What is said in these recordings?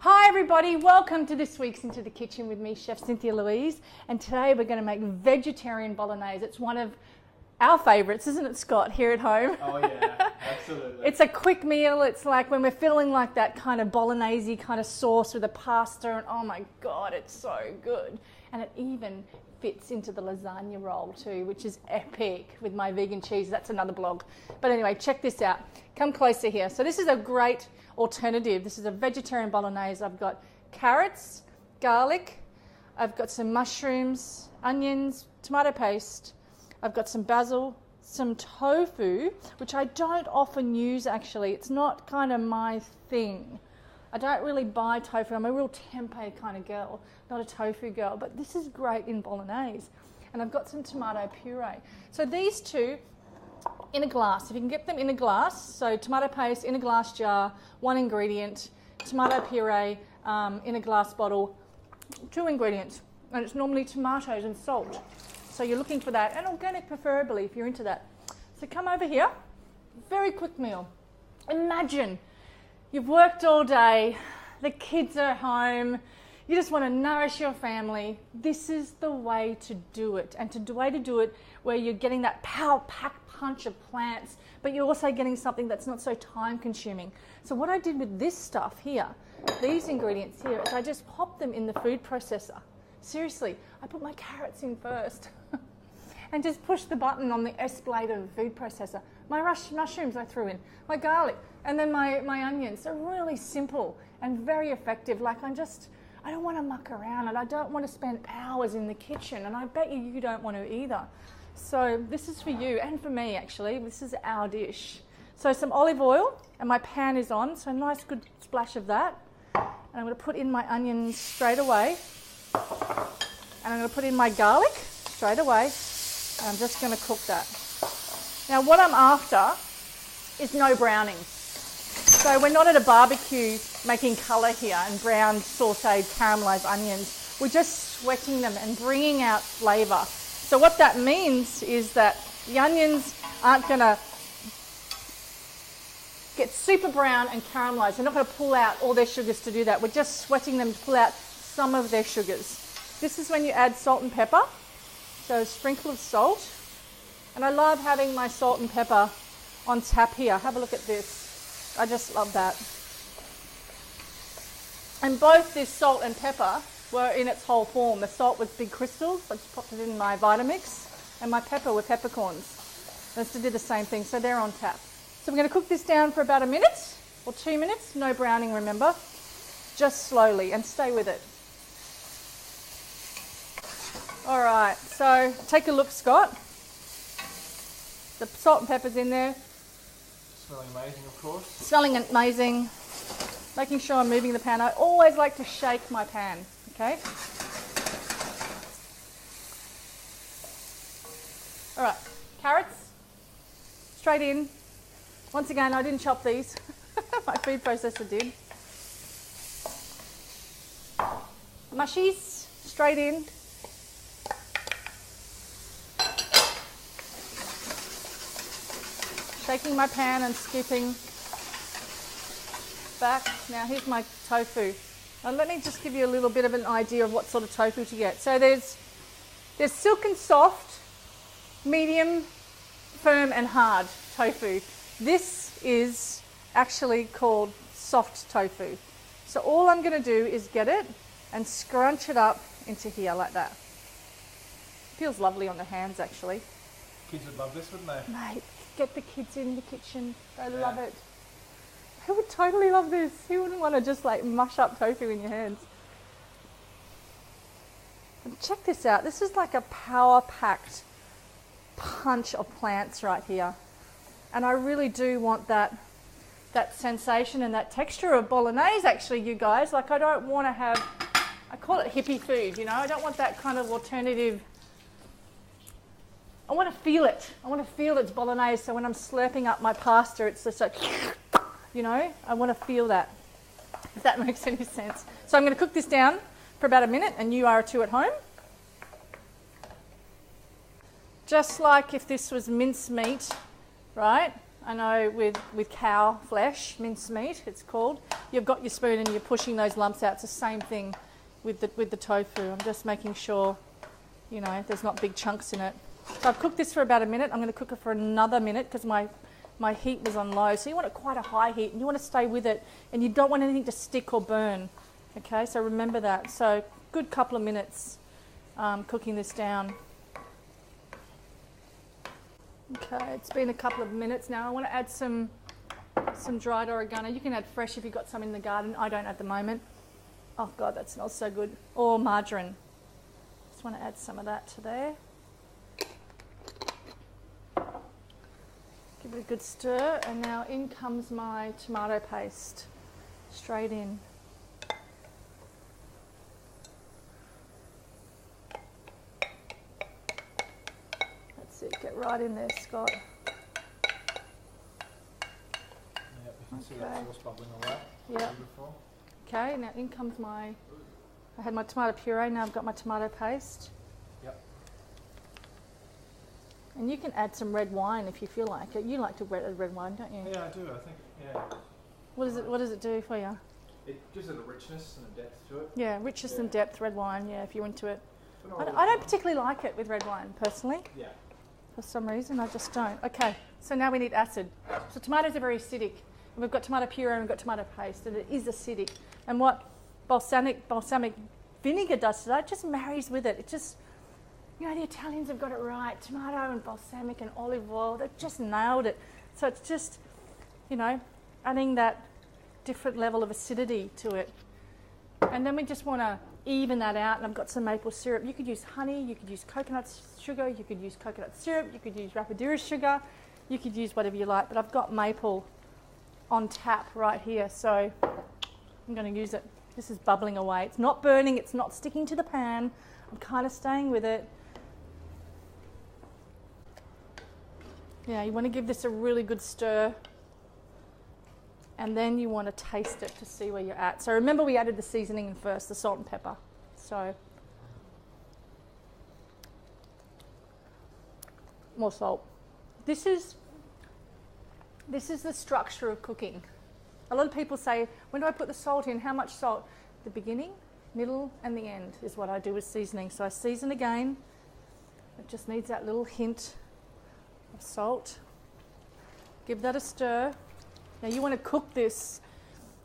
Hi everybody, welcome to this week's Into the Kitchen with me, Chef Cynthia Louise, and today we're going to make vegetarian bolognese. It's one of our favourites, isn't it, Scott, here at home? Oh yeah, absolutely. It's a quick meal. It's like when we're feeling like that kind of bolognese kind of sauce with a pasta, and oh my God, it's so good. And it even fits into the lasagna roll too, which is epic with my vegan cheese. That's another blog. But anyway, check this out. Come closer here. So this is a great alternative. This is a vegetarian bolognese. I've got carrots, garlic, I've got some mushrooms, onions, tomato paste, I've got some basil, some tofu, which I don't often use actually. It's not kind of my thing. I don't really buy tofu. I'm a real tempeh kind of girl, not a tofu girl, but this is great in bolognese. And I've got some tomato puree. So these two in a glass, if you can get them in a glass, so tomato paste in a glass jar, one ingredient, tomato puree in a glass bottle, two ingredients, and it's normally tomatoes and salt. So you're looking for that, and organic preferably if you're into that. So come over here, very quick meal. Imagine you've worked all day, the kids are home, you just want to nourish your family. This is the way to do it, and the way to do it where you're getting that power-packed punch of plants, but you're also getting something that's not so time-consuming. So what I did with this stuff here, these ingredients here, is I just popped them in the food processor. Seriously, I put my carrots in first and just pushed the button on the S blade of the food processor. My mushrooms I threw in, my garlic, and then my onions. They're really simple and very effective. Like I don't want to muck around, and I don't want to spend hours in the kitchen, and I bet you don't want to either. So this is for you and for me actually. This is our dish. So some olive oil, and my pan is on, so a nice good splash of that. And I'm going to put in my onions straight away. And I'm going to put in my garlic straight away. And I'm just going to cook that. Now what I'm after is no browning. So we're not at a barbecue making colour here and browned, sautéed, caramelised onions. We're just sweating them and bringing out flavour. So what that means is that the onions aren't going to get super brown and caramelised. They're not going to pull out all their sugars to do that. We're just sweating them to pull out some of their sugars. This is when you add salt and pepper. So a sprinkle of salt. And I love having my salt and pepper on tap here. Have a look at this. I just love that. And both this salt and pepper were in its whole form. The salt was big crystals. I just popped it in my Vitamix. And my pepper were peppercorns. Let's do the same thing. So they're on tap. So we're going to cook this down for about a minute or 2 minutes. No browning, remember. Just slowly, and stay with it. All right, so take a look, Scott. The salt and pepper's in there. Smelling amazing, of course. Smelling amazing. Making sure I'm moving the pan. I always like to shake my pan, okay? All right, carrots, straight in. Once again, I didn't chop these. My food processor did. Mushies, straight in. Shaking my pan and scooping back. Now here's my tofu. Now let me just give you a little bit of an idea of what sort of tofu to get. So there's silk and soft, medium, firm and hard tofu. This is actually called soft tofu. So all I'm going to do is get it and scrunch it up into here like that. Feels lovely on the hands actually. Kids would love this, wouldn't they? Mate, get the kids in the kitchen. They love it. They would totally love this. Who wouldn't want to just like mush up tofu in your hands? And check this out. This is like a power-packed punch of plants right here. And I really do want that sensation and that texture of bolognese actually, you guys. Like I don't want to have, I call it hippie food, you know. I don't want that kind of alternative. I want to feel it. I want to feel it's bolognese. So when I'm slurping up my pasta, it's just like, you know, I want to feel that, if that makes any sense. So I'm going to cook this down for about a minute, and you are too at home. Just like if this was mincemeat, right? I know with cow flesh, mincemeat it's called, you've got your spoon and you're pushing those lumps out. It's the same thing with the tofu. I'm just making sure, you know, there's not big chunks in it. So I've cooked this for about a minute. I'm going to cook it for another minute because my heat was on low. So you want it quite a high heat and you want to stay with it and you don't want anything to stick or burn. Okay, so remember that. So good couple of minutes cooking this down. Okay, it's been a couple of minutes now. I want to add some dried oregano. You can add fresh if you've got some in the garden. I don't at the moment. Oh God, that smells so good. Or margarine. Just want to add some of that to there. Give it a good stir, and now in comes my tomato paste. Straight in. That's it, get right in there, Scott. Yep, you can see that sauce bubbling away. Yeah. Beautiful. Okay, now in comes I had my tomato puree, now I've got my tomato paste. Yep. And you can add some red wine if you feel like it. You like to add red wine, don't you? Yeah, I do, I think, yeah. What does it do for you? It gives it a richness and a depth to it. Yeah, richness and depth, red wine, yeah, if you're into it. But I don't particularly like it with red wine, personally. Yeah. For some reason, I just don't. Okay, so now we need acid. So tomatoes are very acidic. And we've got tomato puree and we've got tomato paste, and it is acidic. And what balsamic vinegar does to that, it just marries with it. It just, you know, the Italians have got it right. Tomato and balsamic and olive oil, they've just nailed it. So it's just, you know, adding that different level of acidity to it. And then we just want to even that out, and I've got some maple syrup. You could use honey, you could use coconut sugar, you could use coconut syrup, you could use rapadura sugar, you could use whatever you like, but I've got maple on tap right here, so I'm going to use it. This is bubbling away. It's not burning, it's not sticking to the pan. I'm kind of staying with it. Yeah, you want to give this a really good stir, and then you want to taste it to see where you're at. So remember, we added the seasoning in first, the salt and pepper. So more salt. This is the structure of cooking. A lot of people say, when do I put the salt in? How much salt? The beginning, middle, and the end is what I do with seasoning. So I season again. It just needs that little hint of salt. Give that a stir. Now you want to cook this.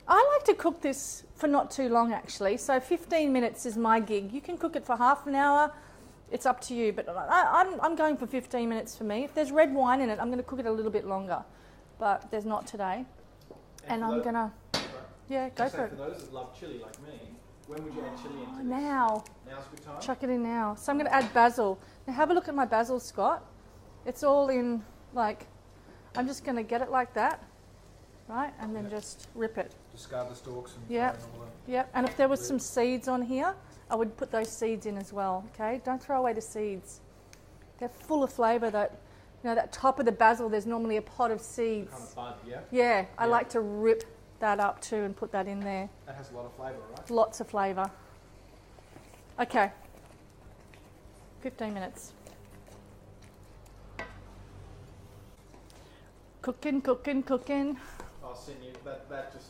I like to cook this for not too long, actually. So 15 minutes is my gig. You can cook it for half an hour. It's up to you, but I'm going for 15 minutes for me. If there's red wine in it, I'm going to cook it a little bit longer, but there's not today. And I'm going to, yeah, go for it. For those that love chili like me, when would you add chili into this? Now. Now's a good time? Chuck it in now. So I'm going to add basil. Now have a look at my basil, Scott. It's all in, like, I'm just going to get it like that, right? And then just rip it. Discard the stalks and Yep. throw in all Yep. And if there was some seeds on here, I would put those seeds in as well, okay? Don't throw away the seeds. They're full of flavour. That, you know, that top of the basil, there's normally a pot of seeds. kind of bud, yeah? Yeah, I like to rip that up too and put that in there. That has a lot of flavour, right? Lots of flavour. Okay. 15 minutes. Cooking, cooking, cooking. Oh, Cynthia, that just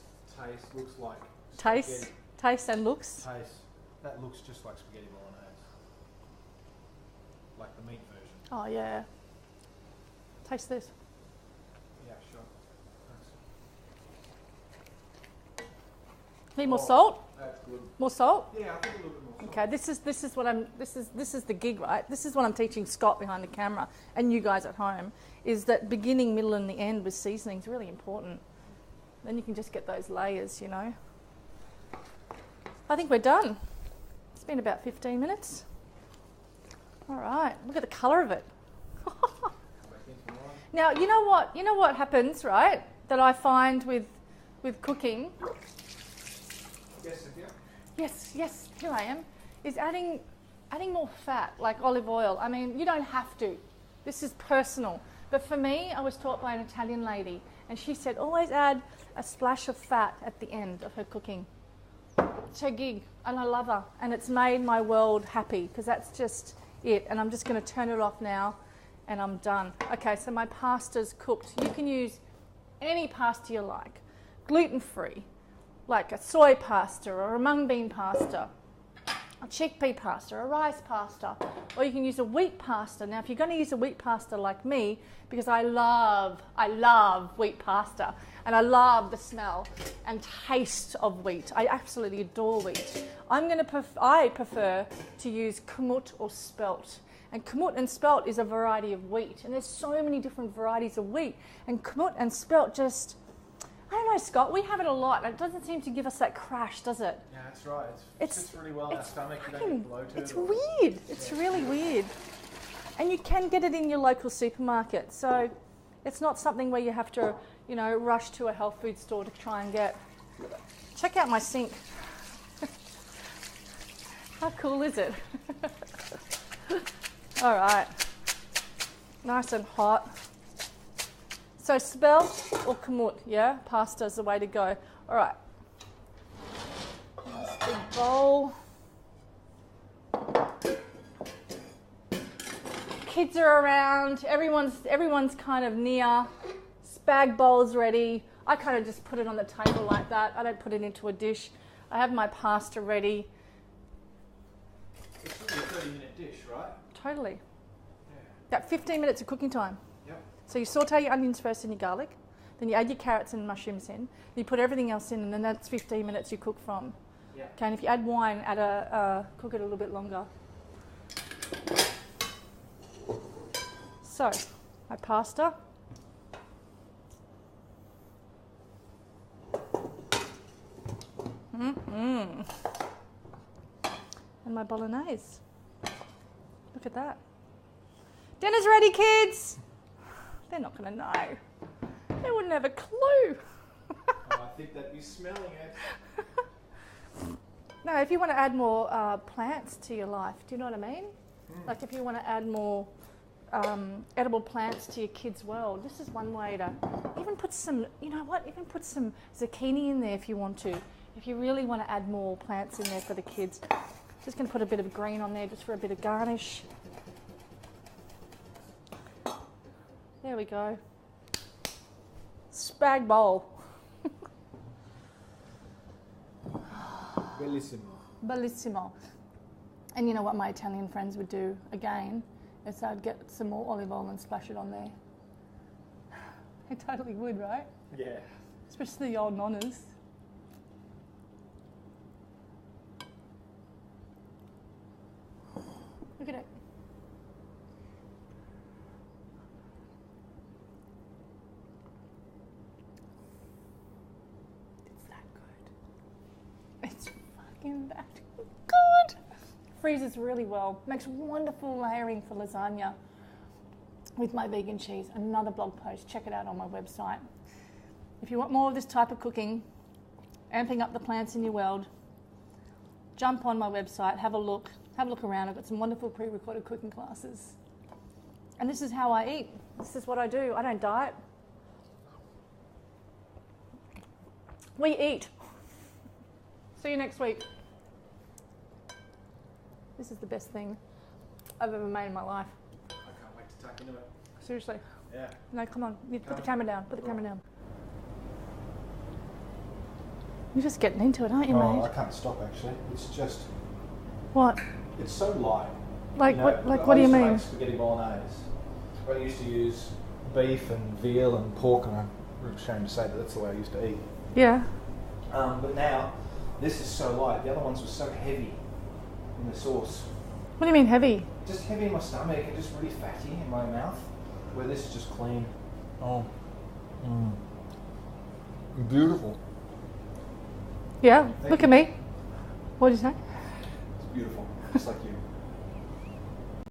looks like Taste, spaghetti. taste and looks. Taste. That looks just like spaghetti bolognese. Like the meat version. Oh yeah. Taste this. Yeah, sure. Thanks. Need more salt? That's good. More salt? Yeah, I think a little bit more salt. Okay, this is what this is the gig, right? This is what I'm teaching Scott behind the camera and you guys at home, is that beginning, middle and the end with seasoning is really important. Then you can just get those layers, you know. I think we're done. It's been about 15 minutes. All right, look at the colour of it. Now, you know what happens, right? That I find with cooking. Yes, Cynthia? Yes, here I am. Is adding more fat, like olive oil. I mean, you don't have to. This is personal. But for me, I was taught by an Italian lady, and she said always add a splash of fat at the end of her cooking. It's her gig, and I love her, and it's made my world happy because that's just it. And I'm just going to turn it off now, and I'm done. Okay, so my pasta's cooked. You can use any pasta you like, gluten-free, like a soy pasta or a mung bean pasta, a chickpea pasta, a rice pasta, or you can use a wheat pasta. Now, if you're going to use a wheat pasta like me, because I love wheat pasta, and I love the smell and taste of wheat. I absolutely adore wheat. I prefer to use kamut or spelt. And kamut and spelt is a variety of wheat, and there's so many different varieties of wheat. And kamut and spelt just, I don't know, Scott, we have it a lot. It doesn't seem to give us that crash, does it? Yeah, that's right. It sits really well in our stomach. You don't get bloated. It's weird. It's really weird. And you can get it in your local supermarket. So it's not something where you have to, you know, rush to a health food store to try and get. Check out my sink. How cool is it? All right. Nice and hot. So spelt or kamut, yeah? Pasta is the way to go. All right. Nice big bowl. Kids are around. Everyone's kind of near. Spag Bol's ready. I kind of just put it on the table like that. I don't put it into a dish. I have my pasta ready. It's only a 30-minute dish, right? Totally. Yeah. Got 15 minutes of cooking time. Yep. So you saute your onions first and your garlic, then you add your carrots and mushrooms in, you put everything else in, and then that's 15 minutes you cook from. Yeah. Okay, and if you add wine, cook it a little bit longer. So, my pasta. And my bolognese. Look at that. Dinner's ready, kids. They're not going to know. They wouldn't have a clue. I think they'd be smelling it. No, if you want to add more plants to your life, do you know what I mean? Like if you want to add more edible plants to your kids' world, this is one way to even put some, you know what, even put some zucchini in there if you want to. If you really want to add more plants in there for the kids. Just going to put a bit of green on there just for a bit of garnish. There we go. Spag Bol. Bellissimo. Bellissimo. And you know what my Italian friends would do again? Is they'd get some more olive oil and splash it on there. They totally would, right? Yeah. Especially the old nonnas. Look at it. It's that good. It's fucking that good. Freezes really well. Makes wonderful layering for lasagna with my vegan cheese. Another blog post. Check it out on my website. If you want more of this type of cooking, amping up the plants in your world, jump on my website, have a look around. I've got some wonderful pre-recorded cooking classes. And this is how I eat. This is what I do. I don't diet. We eat. See you next week. This is the best thing I've ever made in my life. I can't wait to tuck into it. Seriously. Yeah. No, come on. You put the camera down. Put the camera down. You're just getting into it, aren't you, Oh, mate? I can't stop actually. It's just, What? it's so light. Like You know, what? Like I what do you used to mean? make spaghetti bolognese. But I used to use beef and veal and pork, and I'm ashamed to say that that's the way I used to eat. Yeah. But now, this is so light. The other ones were so heavy in the sauce. What do you mean heavy? Just heavy in my stomach and just really fatty in my mouth. Where this is just clean. Oh. Beautiful. Yeah. Thank Look you. at me. What did you say? It's beautiful. Just like you.